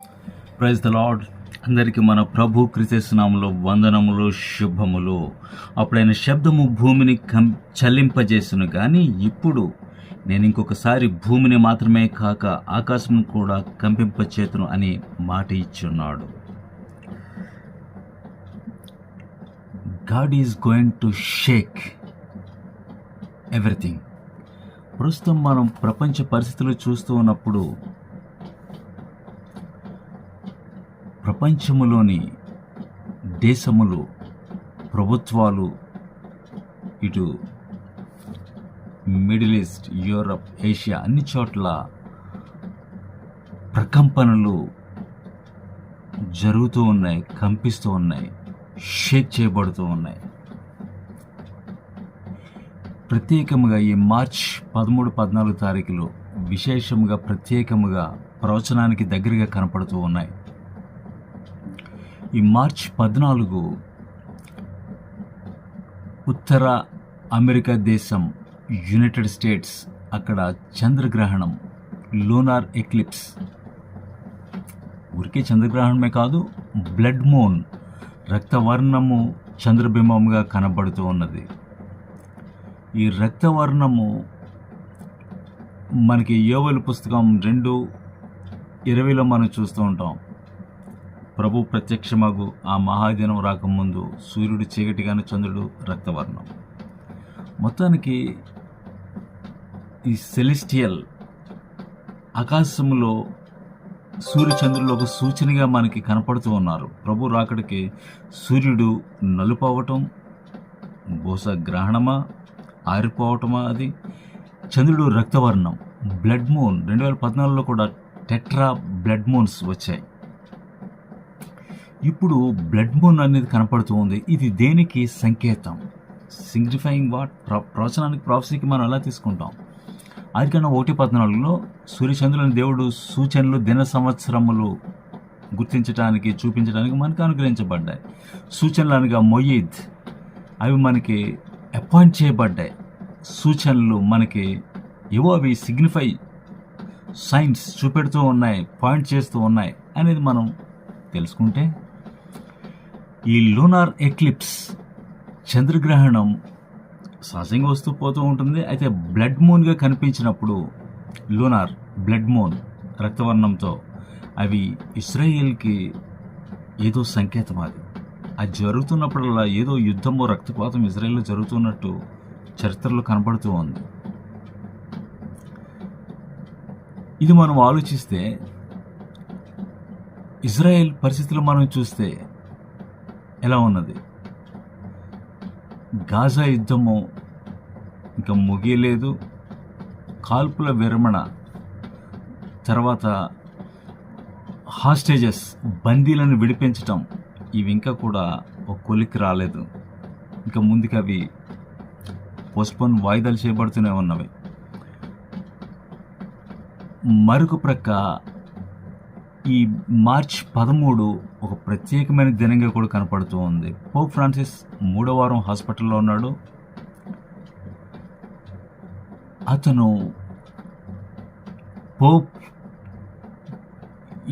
Praise the lord. అందరికీ మన ప్రభు క్రీస్తు నామములో వందనములు, శుభములు. అప్పుడైన శబ్దము భూమిని చలింపజేసును, కానీ ఇప్పుడు నేను ఇంకొకసారి భూమిని మాత్రమే కాక ఆకాశం కూడా కంపింపచేతును అని మాట ఇచ్చున్నాడు. God is going to shake everything. ప్రస్తుతం మనం ప్రపంచ పరిస్థితులు చూస్తూ ఉన్నప్పుడు ప్రపంచములోని దేశములు, ప్రభుత్వాలు, ఇటు మిడిల్ ఈస్ట్, యూరప్, ఏషియా అన్ని చోట్ల ప్రకంపనలు జరుగుతూ ఉన్నాయి, కంపిస్తూ ఉన్నాయి, షేక్ చేయబడుతూ ఉన్నాయి. ప్రత్యేకముగా ఈ మార్చ్ 13-14 తారీఖులు విశేషముగా ప్రత్యేకముగా ప్రవచనానికి దగ్గరగా కనపడుతూ ఉన్నాయి. ఈ మార్చ్ 14 ఉత్తర అమెరికా దేశం యునైటెడ్ స్టేట్స్, అక్కడ చంద్రగ్రహణం, లూనార్ ఎక్లిప్స్. ఊరికే చంద్రగ్రహణమే కాదు, బ్లడ్ మూన్, రక్తవర్ణము చంద్రబింబముగా కనబడుతూ ఉన్నది. ఈ రక్తవర్ణము మనకి యోవేలు పుస్తకం 2:20 మనం చూస్తూ ఉంటాం. ప్రభు ప్రత్యక్షమగు ఆ మహాదినం రాకముందు సూర్యుడు చీకటిగాను, చంద్రుడు రక్తవర్ణం. మొత్తానికి ఈ సెలెస్టియల్ ఆకాశములో సూర్యచంద్రులు ఒక సూచనగా మనకి కనపడుతూ ఉన్నారు. ప్రభు రాకడికి సూర్యుడు నలుపు అవటం, బహుశా గ్రహణమా, ఆరిపోవటమా, అది చంద్రుడు రక్తవర్ణం. బ్లడ్ మూన్ 2014లో కూడా టెట్రా బ్లడ్ మూన్స్ వచ్చాయి. ఇప్పుడు బ్లడ్ మూన్ అనేది కనపడుతూ ఉంది. ఇది దేనికి సంకేతం? Signifying what? ప్రవచనానికి, ప్రాఫెసీకి మనం ఎలా తీసుకుంటాం? ఆదికాండం 1:14లో సూర్యచంద్రులను దేవుడు సూచనలు, దిన సంవత్సరములు గుర్తించడానికి, చూపించడానికి మనకు అనుగ్రహించబడ్డాయి. సూచనలు అనగా మొయీద్, అవి మనకి అపాయింట్ చేయబడ్డాయి. సూచనలు మనకి ఏవో అవి సిగ్నిఫై, సైన్స్ చూపెడుతూ ఉన్నాయి, పాయింట్ చేస్తూ ఉన్నాయి అనేది మనం తెలుసుకుంటే, ఈ లూనార్ ఎక్లిప్స్ చంద్రగ్రహణం సహజంగా వస్తూ పోతూ ఉంటుంది. అయితే బ్లడ్ మూన్గా కనిపించినప్పుడు, లూనార్ బ్లడ్ మూన్ రక్తవర్ణంతో, అవి ఇస్రాయేల్కి ఏదో సంకేతం. అది జరుగుతున్నప్పుడల్లా ఏదో యుద్ధమో, రక్తపాతం ఇజ్రాయెల్లో జరుగుతున్నట్టు చరిత్రలో కనబడుతూ ఉంది. ఇది మనం ఆలోచిస్తే, ఇజ్రాయెల్ పరిస్థితులు మనం చూస్తే ఎలా ఉన్నది? గాజా యుద్ధము ఇంకా ముగియలేదు. కాల్పుల విరమణ తర్వాత హాస్టేజెస్, బందీలను విడిపించటం, ఇవి ఇంకా కూడా ఒక కొలిక్కి రాలేదు. ఇంకా ముందుకు అవి పోస్ట్పోన్, వాయిదాలు చేయబడుతూనే ఉన్నవి. మరొక ప్రక్క ఈ మార్చ్ 13 ఒక ప్రత్యేకమైన దినంగా కూడా కనపడుతూ ఉంది. పోప్ ఫ్రాన్సిస్ 3వ వారం హాస్పిటల్లో ఉన్నాడు. అతను పోప్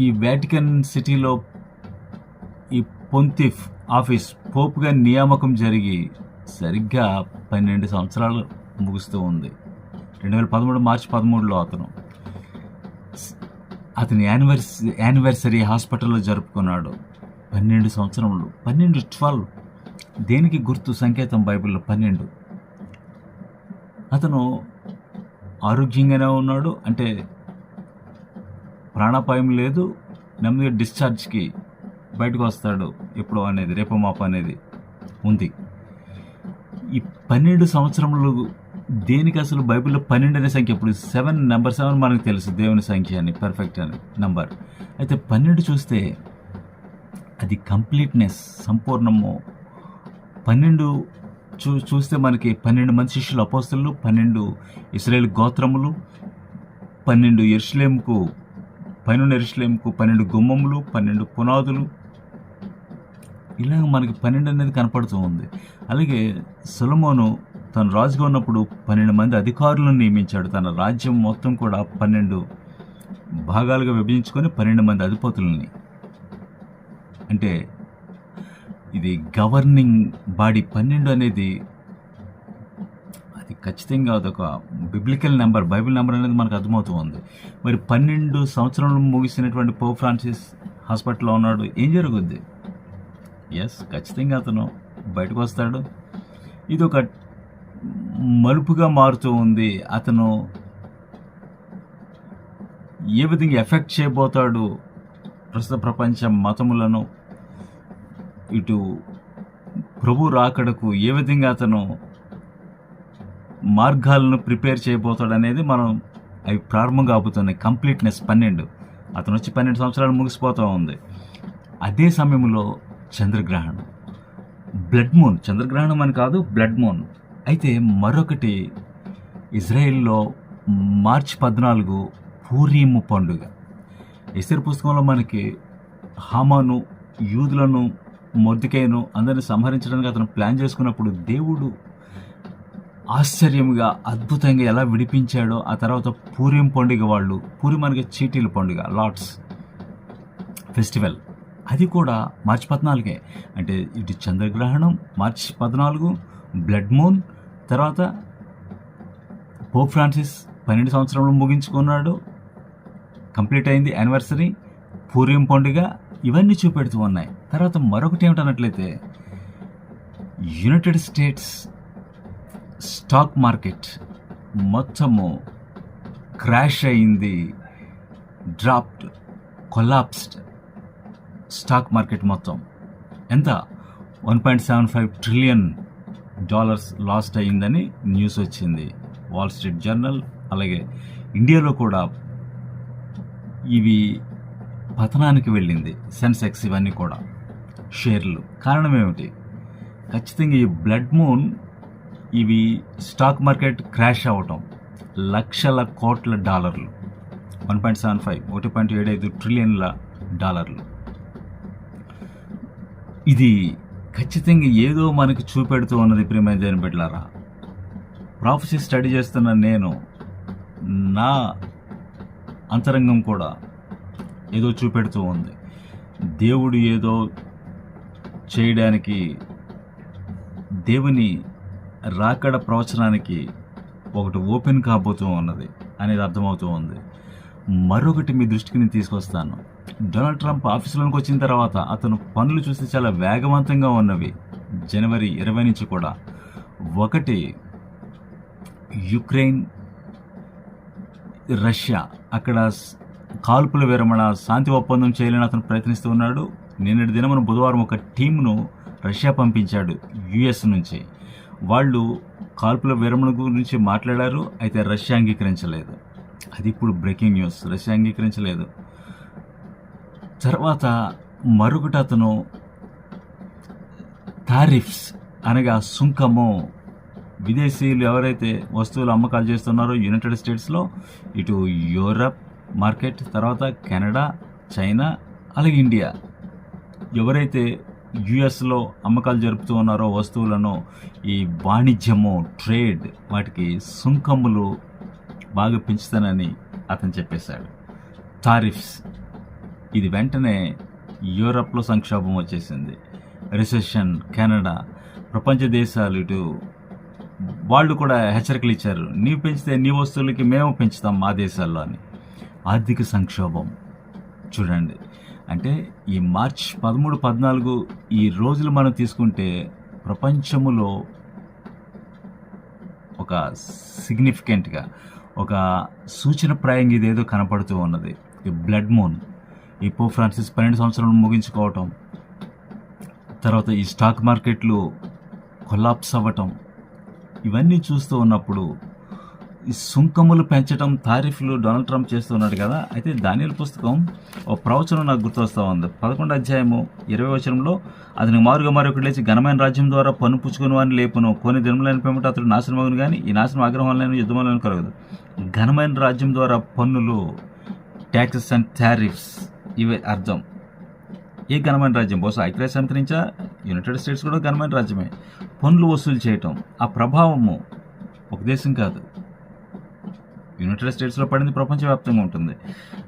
ఈ వాటికన్ సిటీలో ఈ పొంతిఫ్ ఆఫీస్ పోప్గా నియామకం జరిగి సరిగ్గా 12 సంవత్సరాలు ముగుస్తూ ఉంది. 2013 మార్చి 13లో అతని యానివర్సరీ హాస్పిటల్లో జరుపుకున్నాడు. 12 సంవత్సరములు. 12 దేనికి గుర్తు, సంకేతం? బైబిల్లో 12. అతను ఆరోగ్యంగానే ఉన్నాడు, అంటే ప్రాణాపాయం లేదు, నెమ్మదిగా డిశ్చార్జ్కి బయటకు వస్తాడు ఎప్పుడో అనేది, రేపో మాప అనేది ఉంది. ఈ 12 సంవత్సరములు దేనికి? అసలు బైబిల్లో 12 అనే సంఖ్య, ఇప్పుడు నెంబర్ 7 మనకు తెలుసు, దేవుని సంఖ్య అని, పర్ఫెక్ట్ అని నంబర్. అయితే 12 చూస్తే అది కంప్లీట్నెస్, సంపూర్ణము. 12 చూస్తే మనకి 12 మంది శిష్యులు, అపోస్తలులు, 12 ఇశ్రాయేలు గోత్రములు, 12 యెరూషలేముకు, పైనున్న యెరూషలేముకు 12 గుమ్మములు, 12 పునాదులు, ఇలాగ మనకి 12 అనేది కనపడుతూ ఉంది. అలాగే సొలొమోను తను రాజుగా ఉన్నప్పుడు 12 మంది అధికారులను నియమించాడు. తన రాజ్యం మొత్తం కూడా 12 భాగాలుగా విభజించుకొని 12 మంది అధిపతులని, అంటే ఇది గవర్నింగ్ బాడీ 12 అనేది అది ఖచ్చితంగా అదొక బిబ్లికల్ నెంబర్, బైబిల్ నెంబర్ అనేది మనకు అర్థమవుతూ ఉంది. మరి 12 సంవత్సరాలు ముగిసినటువంటి పోప్ ఫ్రాన్సిస్ హాస్పిటల్లో ఉన్నాడు. ఏం జరుగుద్ది? ఖచ్చితంగా అతను బయటకు వస్తాడు. ఇది ఒక మలుపుగా మారుతూ ఉంది. అతను ఏ విధంగా ఎఫెక్ట్ చేయబోతాడు ప్రస్తుత ప్రపంచ మతములను, ఇటు ప్రభు రాకడకు ఏ విధంగా అతను మార్గాలను ప్రిపేర్ చేయబోతాడు అనేది మనం అవి ప్రారంభంగా ఆపుతున్నాయి. కంప్లీట్నెస్ 12, అతను వచ్చి 12 సంవత్సరాలు ముగిసిపోతూ ఉంది. అదే సమయంలో చంద్రగ్రహణం, బ్లడ్ మూన్, చంద్రగ్రహణం అని కాదు, బ్లడ్ మూన్. అయితే మరొకటి, ఇజ్రాయెల్లో మార్చి 14 పూరీము పండుగ. ఎస్తేరు పుస్తకంలో మనకి హామాను యూదులను, మొర్దెకైను అందరిని సంహరించడానికి అతను ప్లాన్ చేసుకున్నప్పుడు దేవుడు ఆశ్చర్యంగా అద్భుతంగా ఎలా విడిపించాడో, ఆ తర్వాత పూరీం పండుగ, వాళ్ళు పూరీం మనకి చీటీల పండుగ, లాట్స్ ఫెస్టివల్, అది కూడా మార్చి 14. అంటే ఇటు చంద్రగ్రహణం మార్చి 14, బ్లడ్ మూన్, తర్వాత పోప్ ఫ్రాన్సిస్ 12 సంవత్సరంలో ముగించుకున్నాడు, కంప్లీట్ అయింది యానివర్సరీ, పూర్యం పండుగ, ఇవన్నీ చూపెడుతూ ఉన్నాయి. తర్వాత మరొకటి ఏమిటన్నట్లయితే యునైటెడ్ స్టేట్స్ స్టాక్ మార్కెట్ మొత్తము క్రాష్ అయింది, డ్రాప్డ్, కొలాప్స్డ్. స్టాక్ మార్కెట్ మొత్తం ఎంత $1.75 ట్రిలియన్ లాస్ట్ అయ్యిందని న్యూస్ వచ్చింది, వాల్ స్ట్రీట్ జర్నల్. అలాగే ఇండియాలో కూడా ఇవి పతనానికి వెళ్ళింది, సెన్సెక్స్, ఇవన్నీ కూడా షేర్లు. కారణం ఏమిటి? ఖచ్చితంగా ఈ బ్లడ్ మూన్, ఇవి స్టాక్ మార్కెట్ క్రాష్ అవ్వటం, లక్షల కోట్ల డాలర్లు, 1.75 ట్రిలియన్ల డాలర్లు. ఇది ఖచ్చితంగా ఏదో మనకి చూపెడుతూ ఉన్నది. ప్రియమైన దేవుని బిడ్డలారా, ప్రాఫెసీ స్టడీ చేస్తున్న నేను, నా అంతరంగం కూడా ఏదో చూపెడుతూ ఉంది. దేవుడు ఏదో చేయడానికి, దేవుని రాకడ ప్రవచనానికి ఒకటి ఓపెన్ కాబోతూ ఉన్నది అనేది అర్థమవుతూ ఉంది. మరొకటి మీ దృష్టికి నేను తీసుకొస్తాను. డొనాల్డ్ ట్రంప్ ఆఫీసులోకి వచ్చిన తర్వాత అతను పనులు చూస్తే చాలా వేగవంతంగా ఉన్నవి. జనవరి 20 నుంచి కూడా. ఒకటి, యుక్రెయిన్, రష్యా, అక్కడ కాల్పుల విరమణ, శాంతి ఒప్పందం చేయాలని అతను ప్రయత్నిస్తూ ఉన్నాడు. నిన్నటి దినమున బుధవారం ఒక టీంను రష్యా పంపించాడు యుఎస్ నుంచి. వాళ్ళు కాల్పుల విరమణ గురించి మాట్లాడారు, అయితే రష్యా అంగీకరించలేదు. అది ఇప్పుడు బ్రేకింగ్ న్యూస్, రష్యా అంగీకరించలేదు. తర్వాత మరొకటి, అతను టారిఫ్స్ అనగా సుంకము, విదేశీయులు ఎవరైతే వస్తువులు అమ్మకాలు చేస్తున్నారో యునైటెడ్ స్టేట్స్లో, ఇటు యూరప్ మార్కెట్, తర్వాత కెనడా, చైనా, అలాగే ఇండియా, ఎవరైతే యుఎస్లో అమ్మకాలు జరుపుతూ ఉన్నారో వస్తువులను, ఈ వాణిజ్యము, ట్రేడ్, వాటికి సుంకములు బాగా పెంచుతానని అతను చెప్పేశాడు. టారిఫ్స్. ఇది వెంటనే యూరప్లో సంక్షోభం వచ్చేసింది, రిసెషన్. కెనడా, ప్రపంచ దేశాలు ఇటు వాళ్ళు కూడా హెచ్చరికలు ఇచ్చారు, నీవు పెంచితే నీ వస్తువులకి మేము పెంచుతాం మా దేశాల్లో అని. ఆర్థిక సంక్షోభం చూడండి. అంటే ఈ మార్చ్ 13, 14 ఈ రోజులు మనం తీసుకుంటే ప్రపంచములో ఒక సిగ్నిఫికెంట్గా, ఒక సూచనప్రాయంగా ఇదేదో కనపడుతూ ఉన్నది. ఈ బ్లడ్ మూన్, ఈ పోప్ ఫ్రాన్సిస్ 12 సంవత్సరాలు ముగించుకోవటం, తర్వాత ఈ స్టాక్ మార్కెట్లు కొలాప్స్ అవ్వటం, ఇవన్నీ చూస్తూ ఉన్నప్పుడు ఈ సుంకములు పెంచడం, తారీఫ్లు డొనాల్డ్ ట్రంప్ చేస్తూ ఉన్నాడు కదా. అయితే దానియేలు పుస్తకం ఒక ప్రవచనం నాకు గుర్తొస్తూ ఉంది. 11వ అధ్యాయము 20వ వచనంలో, అతనికి మారుగా మరొకటి లేచి ఘనమైన రాజ్యం ద్వారా పన్ను పుచ్చుకుని వారిని లేపును, కొన్ని దినములైన పిమ్మట అతడు నాశనమగును, కానీ ఈ నాశనం ఆగ్రహంలో యుద్ధంలో కలగదు. ఘనమైన రాజ్యం ద్వారా పన్నులు, ట్యాక్సెస్ అండ్ టారిఫ్స్, ఇవే అర్థం. ఏ ఘనమైన రాజ్యం? బహుశా ఐక్యరాజ్య సమితి నుంచా? యునైటెడ్ స్టేట్స్ కూడా ఘనమైన రాజ్యమే. పన్నులు వసూలు చేయటం, ఆ ప్రభావము ఒక దేశం కాదు, యునైటెడ్ స్టేట్స్లో పడింది, ప్రపంచవ్యాప్తంగా ఉంటుంది.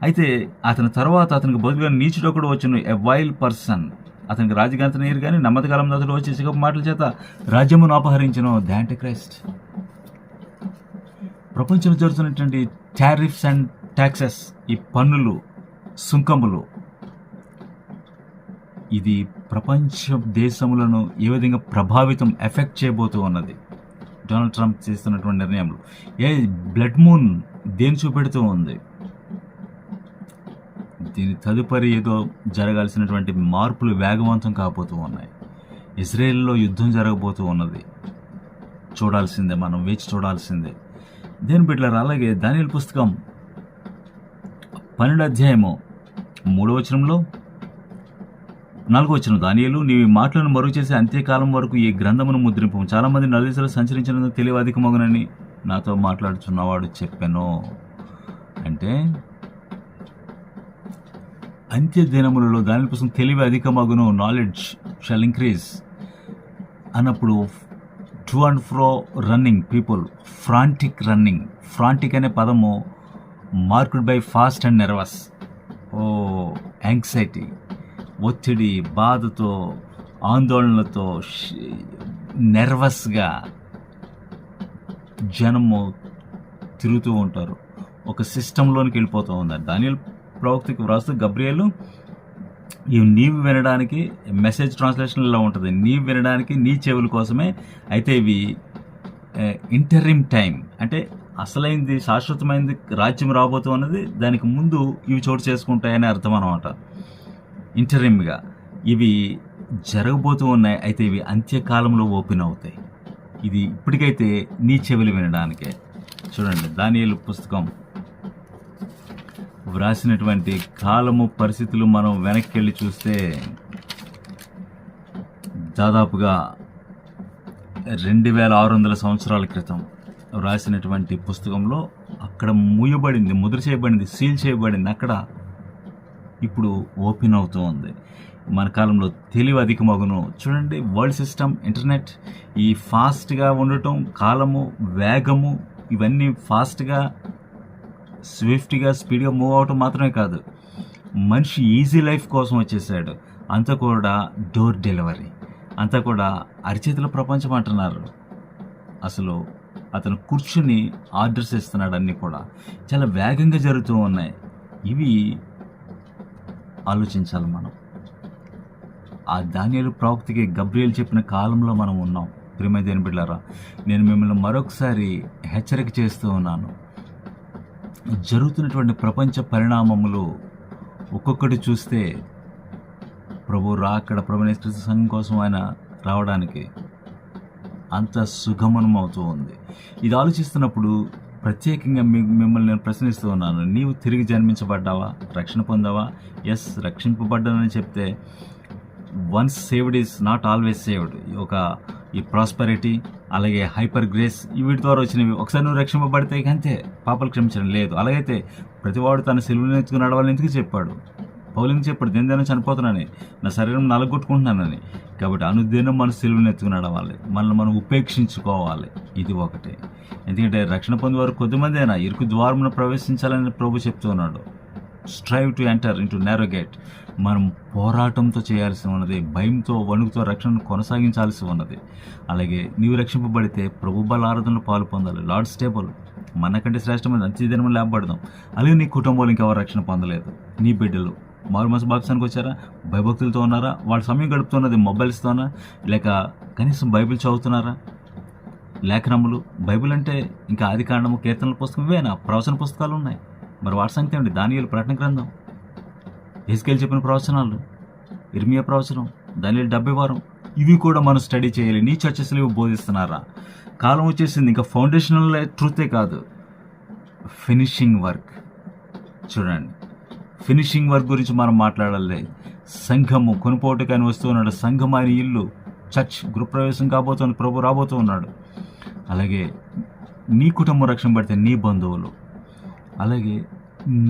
అయితే అతని తర్వాత అతనికి బదులుగా నీచుడొకడు వచ్చును, ఎ వైల్డ్ పర్సన్. అతనికి రాజగంత నీరు కానీ నమ్మదకాలం అతడు వచ్చి ఇసుకపు మాటల చేత రాజ్యమును అపహరించను. The Antichrist. ప్రపంచంలో జరుగుతున్నటువంటి టారిఫ్స్ అండ్ ట్యాక్సెస్, ఈ పన్నులు, సుంకములు, ఇది ప్రపంచ దేశములను ఏ విధంగా ప్రభావితం, ఎఫెక్ట్ చేయబోతూ ఉన్నది. డొనాల్డ్ ట్రంప్ చేస్తున్నటువంటి నిర్ణయంలో బ్లడ్ మూన్ దేని చూపెడుతూ ఉంది. దీని తదుపరి ఏదో జరగాల్సినటువంటి మార్పులు వేగవంతం కాబోతూ ఉన్నాయి. ఇజ్రాయెల్లో యుద్ధం జరగబోతూ ఉన్నది. చూడాల్సిందే, మనం వేచి చూడాల్సిందే. దేని బిడ్డలారా, అలాగే దానియేలు పుస్తకం 12వ అధ్యాయము 3వ వచనంలో 4వ వచనం, దానియేలు నీవు ఈ మాటలను మరుగు చేసి అంత్యకాలం వరకు ఈ గ్రంథమును ముద్రింపు. చాలామంది నలుదిశలో సంచరించినందుకు తెలివి అధికమగునని నాతో మాట్లాడుచున్నవాడు చెప్పాను. అంటే అంత్య దినములలో దానియేలు పుస్తకం తెలివి అధికమగును, నాలెడ్జ్ షల్ ఇంక్రీజ్ అన్నప్పుడు to and fro running people, ఫ్రాంటిక్ running. ఫ్రాంటిక్ అనే పదము marked by fast and nervous. Anxiety, ఒత్తిడి, బాధతో, ఆందోళనలతో, నెర్వస్గా జనము తిరుగుతూ ఉంటారు. ఒక సిస్టంలోనికి వెళ్ళిపోతూ ఉన్నారు. దానియేలు ప్రవక్తకి వ్రాస్తూ గబ్రియేలు, ఇవి నీవు వినడానికి, మెసేజ్ ట్రాన్స్లేషన్ ఇలా ఉంటుంది, నీవు వినడానికి నీ చెవుల కోసమే. అయితే ఇవి ఇంటరిమ్ టైం, అంటే అసలైంది, శాశ్వతమైనది రాజ్యం రాబోతూ ఉన్నది, దానికి ముందు ఇవి చోటు చేసుకుంటాయని అర్థం అన్నమాట. ఇంటరిమ్గా ఇవి జరగబోతూ ఉన్నాయి. అయితే ఇవి అంత్యకాలంలో ఓపెన్ అవుతాయి. ఇది ఇప్పటికైతే నీ చెవులు వినడానికే. చూడండి, దానియేలు పుస్తకం వ్రాసినటువంటి కాలము, పరిస్థితులు మనం వెనక్కి వెళ్ళి చూస్తే దాదాపుగా 2600 సంవత్సరాల క్రితం వ్రాసినటువంటి పుస్తకంలో అక్కడ మూయబడింది, ముద్ర చేయబడింది, సీల్ చేయబడింది. అక్కడ ఇప్పుడు ఓపెన్ అవుతూ ఉంది. మన కాలంలో తెలివి అధికమగును. చూడండి, వరల్డ్ సిస్టమ్, ఇంటర్నెట్, ఈ ఫాస్ట్గా ఉండటం, కాలము, వేగము, ఇవన్నీ ఫాస్ట్గా, స్విఫ్ట్గా, స్పీడ్గా మూవ్ అవటం మాత్రమే కాదు, మనిషి ఈజీ లైఫ్ కోసం వచ్చేసాడు. అంతా కూడా డోర్ డెలివరీ, అంతా కూడా అరిచేతుల ప్రపంచం అంటున్నారు. అసలు అతను కూర్చుని ఆర్డర్స్ ఇస్తున్నాడు. అన్నీ కూడా చాలా వేగంగా జరుగుతూ ఉన్నాయి. ఇవి ఆలోచించాలి మనం. ఆ దానియేలు ప్రవక్తకి గబ్రియేలు చెప్పిన కాలంలో మనం ఉన్నాం. ప్రియమైన దేవుని బిడ్డలారా, నేను మిమ్మల్ని మరొకసారి హెచ్చరిక చేస్తూ ఉన్నాను. జరుగుతున్నటువంటి ప్రపంచ పరిణామములు ఒక్కొక్కటి చూస్తే ప్రభు రాకడ, ప్రభు యేసుక్రీస్తు సంఘం కోసం ఆయన రావడానికి అంత సుగమనం అవుతూ ఉంది. ఇది ఆలోచిస్తున్నప్పుడు ప్రత్యేకంగా మిమ్మల్ని నేను ప్రశ్నిస్తూ ఉన్నాను. నీవు తిరిగి జన్మించబడ్డావా? రక్షణ పొందావా? ఎస్, రక్షింపబడ్డానని చెప్తే once saved is not always saved. ఈ ప్రాస్పరిటీ, అలాగే హైపర్ గ్రేస్, వీటి ద్వారా వచ్చినవి. ఒకసారి నువ్వు రక్షింపబడితే అంతే, పాపాలు క్షమించడం లేదు. అలాగైతే ప్రతివాడు తన సిలువను ఎత్తుకుని నడవాలని ఎందుకు చెప్పాడు? పౌలు ఎందుకు చెప్పాడు? దినదినం చనిపోతున్నానని, నా శరీరం నలగొట్టుకుంటున్నానని. కాబట్టి అనుదినం మన సిలువను ఎత్తుకుని నడవాలి, మనల్ని మనం ఉపేక్షించుకోవాలి. ఇది ఒకటి. ఎందుకంటే రక్షణ పొందేవారు కొద్దిమంది అయినా ఇరుకు ద్వారమును ప్రవేశించాలని ప్రభు చెప్తూ ఉన్నాడు. Strive to enter into narrow gate. మనం పోరాటంతో చేయాల్సి ఉన్నది, భయంతో, వణుకుతో రక్షణను కొనసాగించాల్సి ఉన్నది. అలాగే నీవు రక్షింపబడితే ప్రభు బల ఆరాధనలో పాలు పొందాలి. లార్డ్స్ టేబుల్ మనకంటే శ్రేష్టమైన అంత్యదినము లేపబడదాం. అలాగే నీ కుటుంబంలో ఇంకెవరు రక్షణ పొందలేదు. నీ బిడ్డలు మారుమనసు బాప్తిసానికి వచ్చారా? భయభక్తులతో ఉన్నారా? వాళ్ళ సమయం గడుపుతున్నది మొబైల్స్తోనా, లేక కనీసం బైబిల్ చదువుతున్నారా? లేఖనములు, బైబిల్ అంటే ఇంకా ఆది కాండము, కీర్తనల పుస్తకం, ఇవేనా? ప్రవచన పుస్తకాలు ఉన్నాయి. మరి వాటి సంగతి ఏమిటి? దానియేలు ప్రకటన గ్రంథం, యెహెజ్కేలు చెప్పిన ప్రవచనాలు, ఇర్మియా ప్రవచనం, దానియేలు 70 వారం, ఇవి కూడా మనం స్టడీ చేయాలి. నీ చర్చెస్లో ఇవి బోధిస్తున్నారా? కాలం వచ్చేసింది. ఇంకా ఫౌండేషనల్ ట్రూతే కాదు, ఫినిషింగ్ వర్క్. చూడండి, ఫినిషింగ్ వర్క్ గురించి మనం మాట్లాడాలి. సంఘము కొనుపోటుకని వస్తూ ఉన్నాడు. సంఘం ఆయన ఇల్లు, చర్చ్ గృహప్రవేశం కాబోతుంది. ప్రభు రాబోతూ ఉన్నాడు. అలాగే నీ కుటుంబం రక్షణ పడితే నీ బంధువులు, అలాగే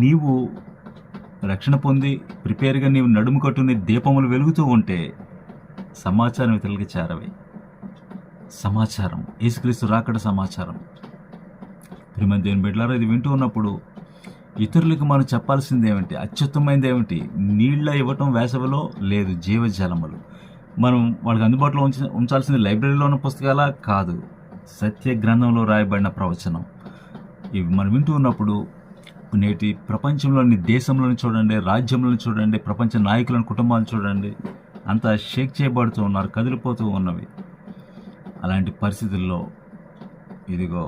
నీవు రక్షణ పొంది ప్రిపేర్గా నీవు నడుము కట్టుని దీపములు వెలుగుతూ ఉంటే సమాచారం ఇతరులకి చేరవే. సమాచారం, యేసుక్రీస్తు రాకడ సమాచారం. ప్రియమైన దేవుని బిడ్డలారా, ఇది వింటూ ఉన్నప్పుడు ఇతరులకు మనం చెప్పాల్సింది ఏమిటి? అత్యుత్తమైనది ఏమిటి? నీళ్ళ ఇవ్వటం వేసవిలో లేదు, జీవజలములు. మనం వాళ్ళకి అందుబాటులో ఉంచాల్సింది లైబ్రరీలో ఉన్న పుస్తకాలా? కాదు, సత్య గ్రంథంలో రాయబడిన ప్రవచనం. ఇవి మనం వింటూ ఉన్నప్పుడు నేటి ప్రపంచంలోని దేశంలోని చూడండి, రాజ్యంలోని చూడండి, ప్రపంచ నాయకులను కుటుంబాలను చూడండి, అంతా షేక్ చేయబడుతూ ఉన్నారు, కదిలిపోతూ ఉన్నవి. అలాంటి పరిస్థితుల్లో ఇదిగో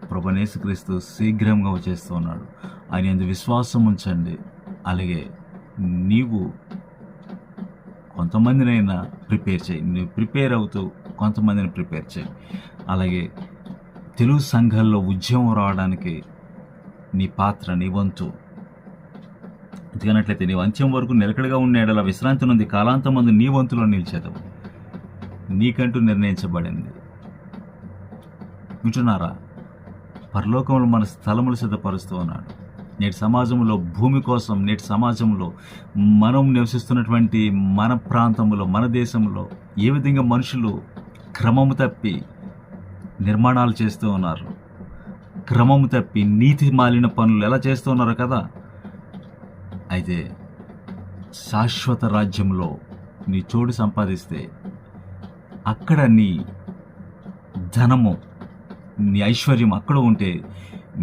ప్రభువైన యేసుక్రీస్తు శీఘ్రంగా వచ్చేస్తూ ఉన్నాడు. ఆయన యందు విశ్వాసం ఉంచండి. అలాగే నీవు కొంతమందినైనా ప్రిపేర్ చేయి, నువ్వు ప్రిపేర్ అవుతూ కొంతమందిని ప్రిపేర్ చేయి. అలాగే తెలుగు సంఘాల్లో ఉద్యమం రావడానికి నీ పాత్ర, నీ వంతు. ఎందుకన్నట్లయితే నీవు అంత్యం వరకు నిలకడగా ఉండేలా విశ్రాంతి నుండి కాలాంతం మందు నీ వంతులో నిలిచేదవు. నీకంటూ నిర్ణయించబడింది. వింటున్నారా? పరలోకంలో మన స్థలములు సిద్ధపరుస్తూ ఉన్నాడు. నేటి సమాజంలో భూమి కోసం, నేటి సమాజంలో మనం నివసిస్తున్నటువంటి మన ప్రాంతంలో, మన దేశంలో ఏ విధంగా మనుషులు క్రమము తప్పి నిర్మాణాలు చేస్తూ ఉన్నారు, క్రమము తప్పి నీతి మాలిన పనులు ఎలా చేస్తూ ఉన్నారు కదా. అయితే శాశ్వత రాజ్యంలో నీ చోటు సంపాదిస్తే అక్కడ నీ ధనము, నీ ఐశ్వర్యం అక్కడ ఉంటే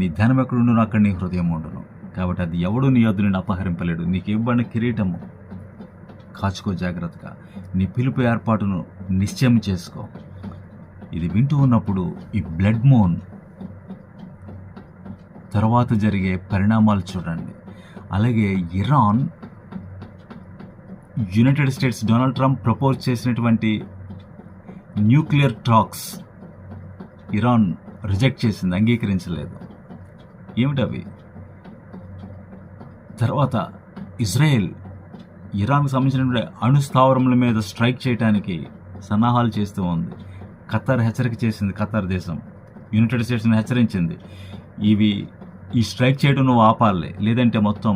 నీ ధనం ఎక్కడుండునో అక్కడ నీ హృదయం ఉండును. కాబట్టి అది ఎవడు నీ యొద్ద నిన్ను అపహరింపలేడు. నీకు ఇవ్వబడిన కిరీటము కాచుకో జాగ్రత్తగా. నీ పిలుపు ఏర్పాటును నిశ్చయం చేసుకో. ఇది వింటూ ఉన్నప్పుడు ఈ బ్లడ్ మూన్ తర్వాత జరిగే పరిణామాలు చూడండి. అలాగే Iran, United states Donald Trump propose చేసినటువంటి న్యూక్లియర్ టాక్స్ ఇరాన్ రిజెక్ట్ చేసింది, అంగీకరించలేదు. ఏమిటవి? తర్వాత ఇజ్రాయెల్ ఇరాన్కు సంబంధించిన అణుస్థావరముల మీద స్ట్రైక్ చేయడానికి సన్నాహాలు చేస్తూ ఉంది. ఖతార్ హెచ్చరిక చేసింది. ఖతార్ దేశం యునైటెడ్ స్టేట్స్ని హెచ్చరించింది, ఈ స్ట్రైక్ చేయడం నువ్వు ఆపాలి, లేదంటే మొత్తం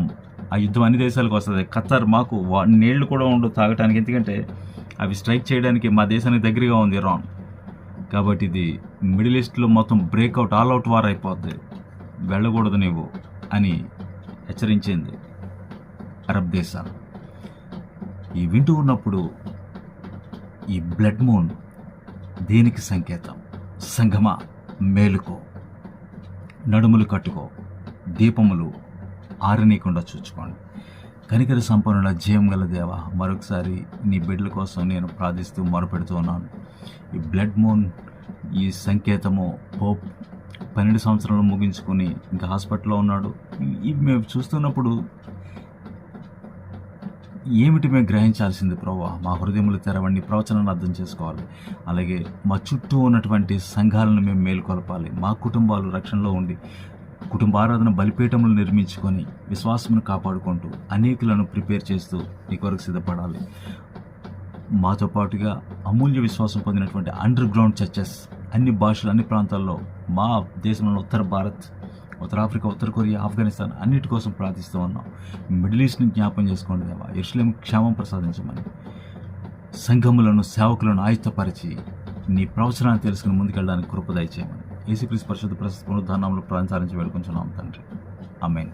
ఆ యుద్ధం అన్ని దేశాలకు వస్తుంది. ఖతార్ మాకు నీళ్లు కూడా ఉండవు తాగటానికి, ఎందుకంటే అవి స్ట్రైక్ చేయడానికి మా దేశానికి దగ్గరగా ఉంది ఇరాన్. కాబట్టి ఇది మిడిల్ ఈస్ట్లో మొత్తం బ్రేక్అవుట్, ఆల్అవుట్ వార్ అయిపోద్ది, వెళ్ళకూడదు నీవు అని హెచ్చరించింది అరబ్ దేశాలు. ఈ వింటూ ఉన్నప్పుడు ఈ బ్లడ్ మూన్ దేనికి సంకేతం? సంగమా, మేలుకో, నడుములు కట్టుకో, దీపములు ఆరనీయకుండా చూసుకోండి. కనికర సంపన్నుల జయం గల దేవ, మరొకసారి నీ బిడ్డల కోసం నేను ప్రార్థిస్తూ మొరపెడుతూ ఉన్నాను. ఈ బ్లడ్ మూన్, ఈ సంకేతము పోప్ 12 సంవత్సరాలు ముగించుకొని ఇంకా హాస్పిటల్లో ఉన్నాడు. ఇవి మేము చూస్తున్నప్పుడు ఏమిటి మేము గ్రహించాల్సింది? ప్రభువా, మా హృదయములు తెరవండి, ప్రవచనాన్ని అర్థం చేసుకోవాలి. అలాగే మా చుట్టూ ఉన్నటువంటి సంఘాలను మేము మేల్కొల్పాలి. మా కుటుంబాలు రక్షణలో ఉండి కుటుంబ ఆరాధన బలిపీఠములు నిర్మించుకొని విశ్వాసమును కాపాడుకుంటూ అనేకులను ప్రిపేర్ చేస్తూ నీ కొరకు సిద్ధపడాలి. మాతో పాటుగా అమూల్య విశ్వాసం పొందినటువంటి అండర్ గ్రౌండ్ చర్చెస్ అన్ని భాషలు, అన్ని ప్రాంతాల్లో, మా దేశంలో ఉత్తర భారత్, ఉత్తర ఆఫ్రికా, ఉత్తర కొరియా, ఆఫ్ఘనిస్తాన్ అన్నిటి కోసం ప్రార్థిస్తూ ఉన్నాం. మిడిల్ ఈస్ట్ని జ్ఞాపం చేసుకోండి దేవా. యెరూషలేము క్షేమం ప్రసాదించమని, సంఘములను, సేవకులను ఆయుత్తపరిచి నీ ప్రవచనాన్ని తెలుసుకుని ముందుకెళ్ళడానికి కృప దయచేయమని యేసుక్రీస్తు పరిశుద్ధ పునరుద్ధానంలో ప్రార్థించి వేడుకుంటున్నాం తండ్రి. ఆమేన్.